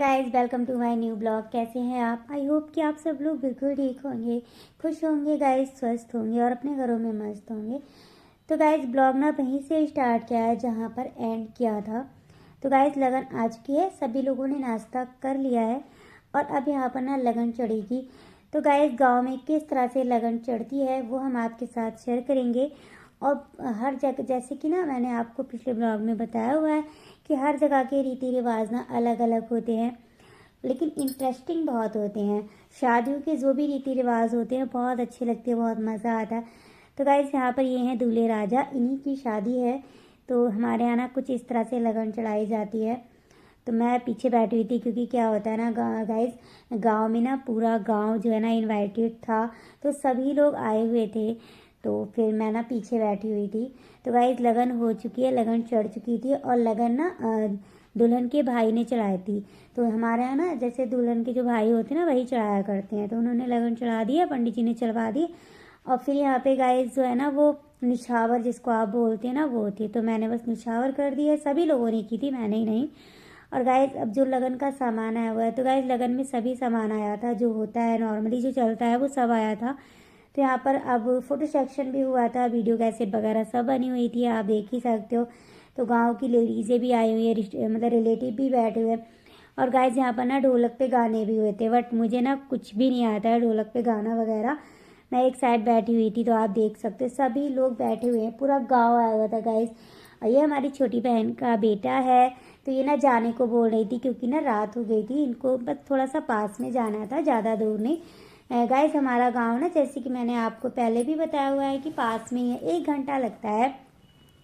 Guys welcome to my new blog. कैसे हैं आप? आई होप कि आप सब लोग बिल्कुल ठीक होंगे, खुश होंगे गाइस, स्वस्थ होंगे और अपने घरों में मस्त होंगे। तो गाइस ब्लॉग ना वहीं से स्टार्ट किया है जहाँ पर एंड किया था। तो गाइस लगन आ चुकी है, सभी लोगों ने नाश्ता कर लिया है और अब यहाँ पर ना लगन चढ़ेगी। तो गाइस गाँव में किस तरह से लगन चढ़ती है वो हम आपके साथ शेयर करेंगे। और हर जगह जैसे कि ना मैंने आपको पिछले ब्लॉग में बताया हुआ है कि हर जगह के रीति रिवाज ना अलग अलग होते हैं, लेकिन इंटरेस्टिंग बहुत होते हैं। शादियों के जो भी रीति रिवाज होते हैं बहुत अच्छे लगते हैं, बहुत मज़ा आता है। तो गाइस यहाँ पर ये हैं दूल्हे राजा, इन्हीं की शादी है। तो हमारे यहाँ ना कुछ इस तरह से लगन चढ़ाई जाती है। तो मैं पीछे बैठी हुई थी क्योंकि क्या होता है ना गाइस, गांव में ना पूरा गांव जो है ना इनवाइटेड था, तो सभी लोग आए हुए थे। तो फिर मैं ना पीछे बैठी हुई थी। तो गाइस लगन हो चुकी है, लगन चढ़ चुकी थी और लगन ना दुल्हन के भाई ने चढ़ाई थी। तो हमारे यहाँ ना जैसे दुल्हन के जो भाई होते हैं ना वही चढ़ाया करते हैं। तो उन्होंने लगन चढ़ा दिया, पंडित जी ने चढ़वा दी। और फिर यहाँ पे गाइस जो है ना वो निछावर जिसको आप बोलते हैं ना वो थी। तो मैंने बस निछावर कर दी है, सभी लोगों ने की थी, मैंने ही नहीं। और गाइस अब जो लगन का सामान आया हुआ है, तो गाइस लगन में सभी सामान आया था जो होता है नॉर्मली जो चलता है वो सब आया था। तो यहाँ पर अब फोटो सेक्शन भी हुआ था, वीडियो कैसेट वगैरह सब बनी हुई थी, आप देख ही सकते हो। तो गांव की लेडीज़ें भी आई हुई है, मतलब रिलेटिव भी बैठे हुए। और गाइस यहाँ पर ना ढोलक पे गाने भी हुए थे, बट मुझे ना कुछ भी नहीं आता है ढोलक पे गाना वगैरह। मैं एक साइड बैठी हुई थी, तो आप देख सकते हो सभी लोग बैठे हुए हैं, पूरा गाँव आया हुआ था गाइस। और ये हमारी छोटी बहन का बेटा है। तो ये ना जाने को बोल रही थी क्योंकि ना रात हो गई थी, इनको बस थोड़ा सा पास में जाना था, ज़्यादा दूर नहीं। गाइस हमारा गांव ना जैसे कि मैंने आपको पहले भी बताया हुआ है कि पास में ही है, 1 घंटा लगता है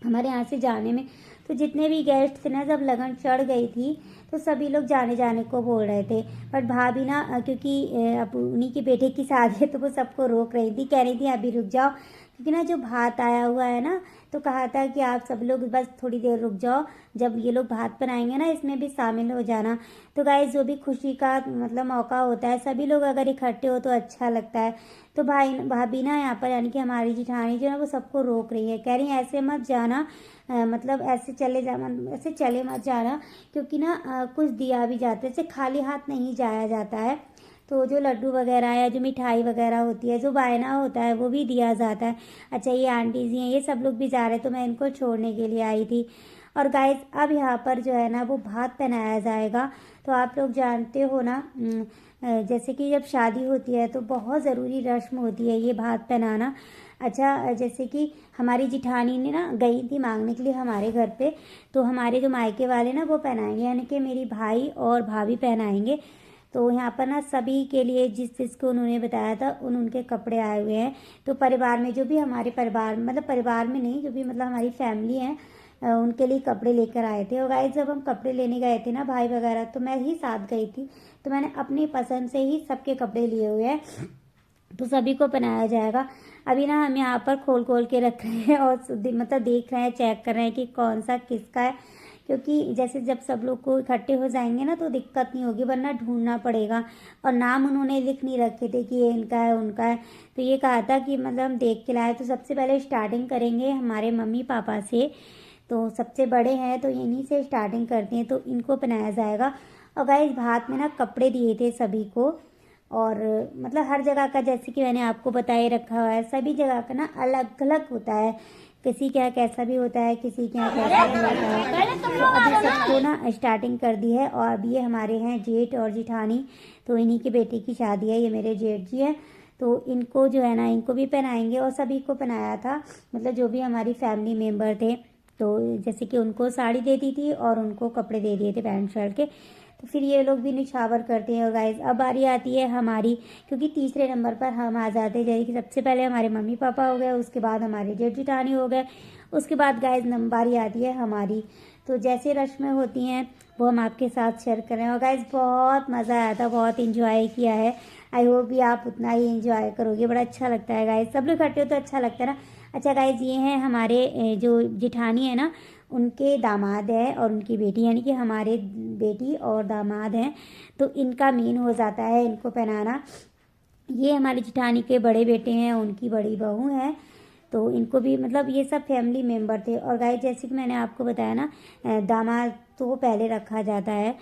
हमारे यहाँ से जाने में। तो जितने भी गेस्ट थे ना जब लगन चढ़ गई थी तो सभी लोग जाने जाने को बोल रहे थे। बट भाभी ना क्योंकि अब उन्हीं के बेटे की शादी है तो वो सबको रोक रही थी, कह रही थी अभी रुक जाओ, क्योंकि ना जो भात आया हुआ है ना, तो कहा था कि आप सब लोग बस थोड़ी देर रुक जाओ, जब ये लोग भात बनाएंगे ना इसमें भी शामिल हो जाना। तो गाइस जो भी खुशी का मतलब मौका होता है, सभी लोग अगर इकट्ठे हो तो अच्छा लगता है। तो भाभी ना यहाँ पर यानी कि हमारी जिठानी जो है ना वो सबको रोक रही है, कह रही है ऐसे मत जाना, मतलब ऐसे चले मत जाना, क्योंकि ना कुछ दिया भी जाता है, ऐसे खाली हाथ नहीं जाया जाता है। तो जो लड्डू वगैरह या जो मिठाई वगैरह होती है, जो बायना होता है वो भी दिया जाता है। अच्छा ये आंटी जी हैं, ये सब लोग भी जा रहे, तो मैं इनको छोड़ने के लिए आई थी। और गाइस अब यहाँ पर जो है ना वो भात पहनाया जाएगा। तो आप लोग जानते हो ना, जैसे कि जब शादी होती है तो बहुत ज़रूरी रस्म होती है ये भात पहनाना। अच्छा जैसे कि हमारी जिठानी ने ना गई थी मांगने के लिए हमारे घर पे, तो हमारे जो मायके वाले ना वो पहनाएंगे, यानी कि मेरी भाई और भाभी पहनाएंगे। तो यहाँ पर ना सभी के लिए जिस जिसको उन्होंने बताया था उनके कपड़े आए हुए हैं। तो परिवार में जो भी हमारे परिवार मतलब परिवार में नहीं, जो भी मतलब हमारी फैमिली है उनके लिए कपड़े लेकर आए थे। और गाइस जब हम कपड़े लेने गए थे ना भाई वगैरह, तो मैं ही साथ गई थी, तो मैंने अपनी पसंद से ही सबके कपड़े लिए हुए हैं, तो सभी को पहनाया जाएगा। अभी ना हम यहाँ पर खोल खोल के रख रहे हैं और मतलब देख रहे हैं, चेक कर रहे हैं कि कौन सा किसका है, क्योंकि जैसे जब सब लोग को इकट्ठे हो जाएंगे ना तो दिक्कत नहीं होगी, वरना ढूंढना पड़ेगा। और नाम उन्होंने लिख नहीं रखे थे कि ये इनका है उनका है, तो ये कहा था कि मतलब हम देख के लाए। तो सबसे पहले स्टार्टिंग करेंगे हमारे मम्मी पापा से, तो सबसे बड़े हैं तो इन्हीं से स्टार्टिंग करते हैं, तो इनको पहनाया जाएगा। और गाइस भात में ना कपड़े दिए थे सभी को, और मतलब हर जगह का जैसे कि मैंने आपको बताए रखा हुआ है, सभी जगह का ना अलग अलग होता है, किसी के यहाँ कैसा भी होता है, किसी के यहाँ कैसा भी होता है। तो अभी सबको ना स्टार्टिंग कर दी है। और अब ये हमारे हैं जेठ और जिठानी, तो इन्हीं के बेटे की शादी है, ये मेरे जेठ जी हैं। तो इनको जो है ना इनको भी पहनाएंगे, और सभी को पहनाया था, मतलब जो भी हमारी फैमिली मेम्बर थे। तो जैसे कि उनको साड़ी दे दी थी और उनको कपड़े दे दिए थे पैंट शर्ट के। तो फिर ये लोग भी निछावर करते हैं। और गाइस अब बारी आती है हमारी, क्योंकि तीसरे नंबर पर हम आ जाते हैं, जैसे कि सबसे पहले हमारे मम्मी पापा हो गए, उसके बाद हमारे जेठ जिठानी हो गए, उसके बाद गाइस बारी आती है हमारी। तो जैसे रस्में होती हैं वो हम आपके साथ शेयर कर रहे हैं। और गाइस बहुत मज़ा आया था, बहुत इंजॉय किया है। आई होप भी आप उतना ही इंजॉय करोगे, बड़ा अच्छा लगता है गाइस, सब लोग इकट्ठे हो तो अच्छा लगता है ना। अच्छा गाइस ये हैं हमारे जो जिठानी है ना, उनके दामाद है और उनकी बेटी, यानी कि हमारे बेटी और दामाद हैं। तो इनका मेन हो जाता है इनको पहनाना। ये हमारी जिठानी के बड़े बेटे हैं, उनकी बड़ी बहू है, तो इनको भी मतलब ये सब फैमिली मेम्बर थे। और गाइस जैसे कि मैंने आपको बताया ना, दामाद तो वो पहले रखा जाता है।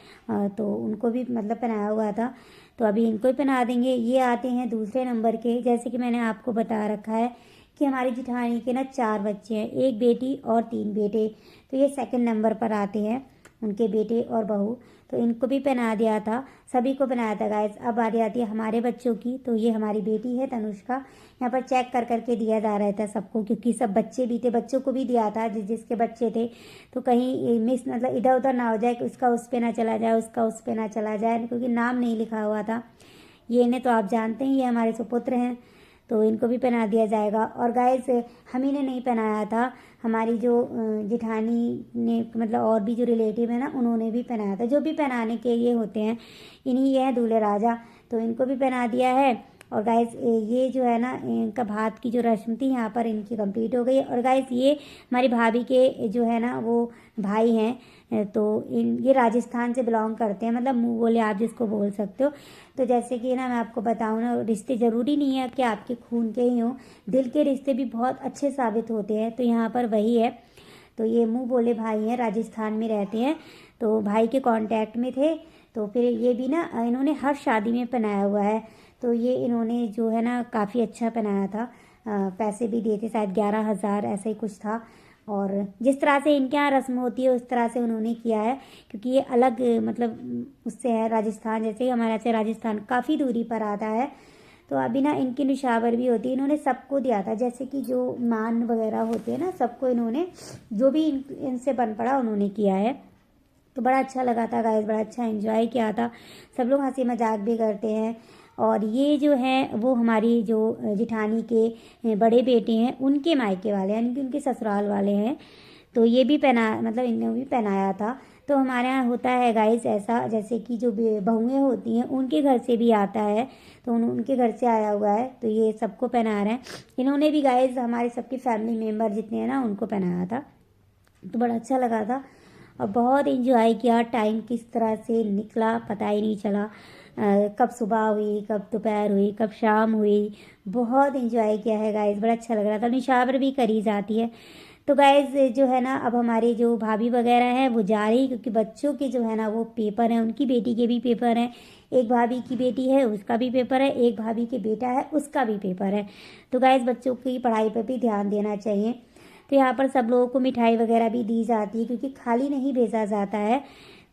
तो उनको भी मतलब पहनाया हुआ था, तो अभी इनको ही पहना देंगे। ये आते हैं दूसरे नंबर के। जैसे कि मैंने आपको बता रखा है कि हमारी जिठानी के ना 4 बच्चे हैं, 1 बेटी और 3 बेटे। तो ये सेकंड नंबर पर आते हैं, उनके बेटे और बहू। तो इनको भी पहना दिया था, सभी को पहनाया था गाइस। अब बारी आती है हमारे बच्चों की। तो ये हमारी बेटी है तनुष्का। यहाँ पर चेक कर करके दिया जा रहा था सबको, क्योंकि सब बच्चे भी थे, बच्चों को भी दिया था जिसके बच्चे थे। तो कहीं मिस मतलब इधर उधर ना हो जाए कि उसका उस पे ना चला जाए, उसका उस पे ना चला जाए, क्योंकि नाम नहीं लिखा हुआ था। ये इन्हें तो आप जानते हैं, ये हमारे सुपुत्र हैं, तो इनको भी पहना दिया जाएगा। और गाइस हम ही ने नहीं पहनाया था, हमारी जो जिठानी ने मतलब और भी जो रिलेटिव है ना, उन्होंने भी पहनाया था। जो भी पहनाने के ये होते हैं, इन्हीं ये है दूल्हे राजा, तो इनको भी पहना दिया है। और गाइस ये जो है ना, इनका भात की जो रस्म थी यहाँ पर इनकी कंप्लीट हो गई। और गाइस ये हमारी भाभी के जो है ना वो भाई हैं, तो ये राजस्थान से बिलोंग करते हैं, मतलब मुँह बोले आप जिसको बोल सकते हो। तो जैसे कि ना मैं आपको बताऊँ ना, रिश्ते ज़रूरी नहीं है कि आपके खून के ही हों, दिल के रिश्ते भी बहुत अच्छे साबित होते हैं। तो यहाँ पर वही है। तो ये मुँह बोले भाई हैं, राजस्थान में रहते हैं, तो भाई के कांटेक्ट में थे। तो फिर ये भी ना इन्होंने हर शादी में पहनाया हुआ है। तो ये इन्होंने जो है ना काफ़ी अच्छा पहनाया था। पैसे भी दिए थे, शायद 11,000 ऐसा ही कुछ था। और जिस तरह से इनके यहाँ रस्म होती है उस तरह से उन्होंने किया है, क्योंकि ये अलग मतलब उससे है। राजस्थान जैसे ही हमारे से राजस्थान काफ़ी दूरी पर आता है। तो अभी ना इनकी निशावर भी होती है, इन्होंने सबको दिया था, जैसे कि जो मान वगैरह होते हैं ना, सबको इन्होंने जो भी इनसे बन पड़ा उन्होंने किया है। तो बड़ा अच्छा लगा था गाइस, बड़ा अच्छा एंजॉय किया था। सब लोग हंसी मजाक भी करते हैं। और ये जो है वो हमारी जो जिठानी के बड़े बेटे हैं, उनके मायके वाले यानी कि उनके ससुराल वाले हैं। तो ये भी पहना मतलब इन्होंने भी पहनाया था। तो हमारे यहाँ होता है गाइस ऐसा, जैसे कि जो बहुएँ होती हैं उनके घर से भी आता है, तो उनके घर से आया हुआ है, तो ये सबको पहना रहे हैं। इन्होंने भी गाइस हमारे सबके फैमिली मेम्बर जितने हैं ना उनको पहनाया था। तो बड़ा अच्छा लगा था और बहुत इंजॉय किया। टाइम किस तरह से निकला पता ही नहीं चला, कब सुबह हुई, कब दोपहर हुई, कब शाम हुई। बहुत इंजॉय किया है गाइस, बड़ा अच्छा लग रहा था। निशावर भी करी जाती है। तो गाइस जो है ना, अब हमारे जो भाभी वगैरह हैं वो जा रही, क्योंकि बच्चों के जो है ना वो पेपर हैं, उनकी बेटी के भी पेपर हैं। एक भाभी की बेटी है उसका भी पेपर है, एक भाभी के बेटा है उसका भी पेपर है। तो गाइस बच्चों की पढ़ाई पर भी ध्यान देना चाहिए। तो यहाँ पर सब लोगों को मिठाई वगैरह भी दी जाती है, क्योंकि खाली नहीं भेजा जाता है।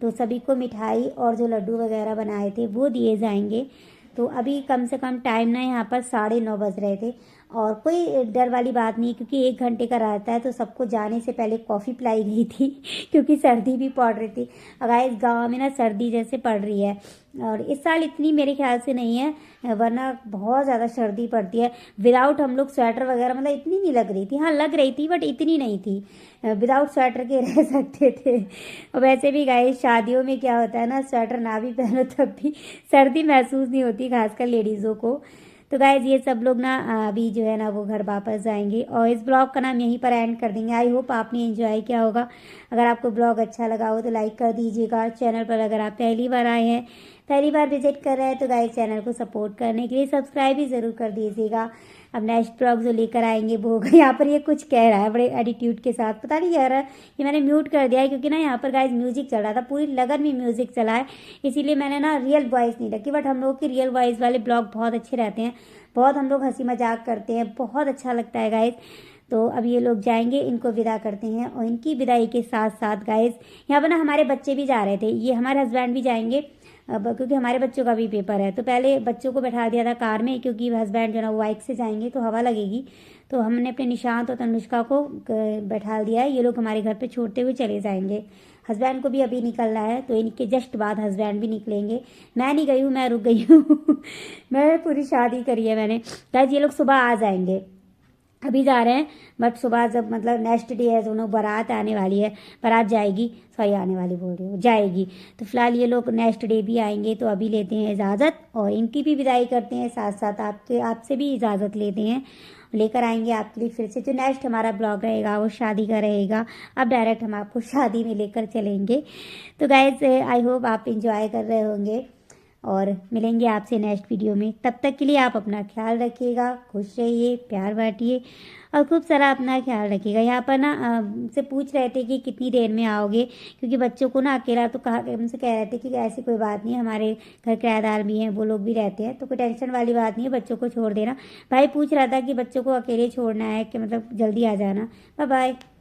तो सभी को मिठाई और जो लड्डू वगैरह बनाए थे वो दिए जाएंगे। तो अभी कम से कम टाइम ना यहाँ पर 9:30 बज रहे थे। और कोई डर वाली बात नहीं, क्योंकि 1 घंटे का रहता है। तो सबको जाने से पहले कॉफ़ी पिलाई गई थी क्योंकि सर्दी भी पड़ रही थी। अगर इस गाँव में ना सर्दी जैसे पड़ रही है, और इस साल इतनी मेरे ख्याल से नहीं है, वरना बहुत ज़्यादा सर्दी पड़ती है। विदाउट हम लोग स्वेटर वगैरह मतलब इतनी नहीं लग रही थी, हाँ लग रही थी बट इतनी नहीं थी, विदाउट स्वेटर के रह सकते थे। और वैसे भी गाइस शादियों में क्या होता है ना, स्वेटर ना भी पहनो तब भी सर्दी महसूस नहीं होती, खासकर लेडीज़ों को। तो गाइज ये सब लोग ना अभी जो है ना वो घर वापस जाएंगे, और इस ब्लॉग का नाम यहीं पर एंड कर देंगे। आई होप आपने एंजॉय किया होगा। अगर आपको ब्लॉग अच्छा लगा हो तो लाइक कर दीजिएगा। चैनल पर अगर आप पहली बार आए हैं, पहली बार विजिट कर रहे हैं, तो गाइज चैनल को सपोर्ट करने के लिए सब्सक्राइब भी ज़रूर कर दीजिएगा। अब नेक्स्ट ब्लॉग जो लेकर आएंगे वो होगा। यहाँ पर ये कुछ कह रहा है बड़े एटीट्यूड के साथ, पता नहीं कह रहा है। ये मैंने म्यूट कर दिया है, क्योंकि ना यहाँ पर गाइज म्यूजिक चल रहा था, पूरी लगन में म्यूजिक चला है, इसीलिए मैंने ना रियल वॉइस नहीं रखी। बट हम लोग की रियल वॉइस वाले ब्लॉग बहुत अच्छे रहते हैं, बहुत हम लोग हंसी मजाक करते हैं, बहुत अच्छा लगता है गाइज। तो अब ये लोग जाएंगे, इनको विदा करते हैं। और इनकी विदाई के साथ साथ गाइज यहाँ पर ना हमारे बच्चे भी जा रहे थे, ये हमारे हस्बैंड भी जाएंगे अब, क्योंकि हमारे बच्चों का भी पेपर है। तो पहले बच्चों को बैठा दिया था कार में, क्योंकि हस्बैंड जो है ना वो बाइक से जाएंगे तो हवा लगेगी। तो हमने अपने निशांत और तनुष्का को बैठा दिया है, ये लोग हमारे घर पे छोड़ते हुए चले जाएंगे। हस्बैंड को भी अभी निकलना है, तो इनके जस्ट बाद हस्बैंड भी निकलेंगे। मैं नहीं गई हूँ, मैं रुक गई हूँ मैं पूरी शादी करी है मैंने। गाइस ये लोग सुबह आ जाएंगे, अभी जा रहे हैं, बट सुबह जब मतलब नेक्स्ट डे है, दोनों बारात आने वाली है, बारात जाएगी, सॉरी आने वाली बोल रही हूँ, जाएगी। तो फिलहाल ये लोग नेक्स्ट डे भी आएंगे। तो अभी लेते हैं इजाज़त और इनकी भी विदाई करते हैं, साथ साथ आपसे भी इजाज़त लेते हैं। लेकर आएंगे आपके लिए फिर से जो नेक्स्ट हमारा ब्लॉग रहेगा वो शादी का रहेगा। अब डायरेक्ट हम आपको शादी में लेकर चलेंगे। तो गाइज आई होप आप इंजॉय कर रहे होंगे। और मिलेंगे आपसे नेक्स्ट वीडियो में। तब तक के लिए आप अपना ख्याल रखिएगा, खुश रहिए, प्यार बांटिए और खूब सारा अपना ख्याल रखिएगा। यहाँ पर ना से पूछ रहे थे कि कितनी देर में आओगे, क्योंकि बच्चों को ना अकेला तो कहा, हमसे कह रहे थे कि ऐसी कोई बात नहीं, हमारे घर किराएदार भी हैं, वो लोग भी रहते हैं, तो कोई टेंशन वाली बात नहीं है, बच्चों को छोड़ देना। भाई पूछ रहा था कि बच्चों को अकेले छोड़ना है कि मतलब जल्दी आ जाना। Bye bye.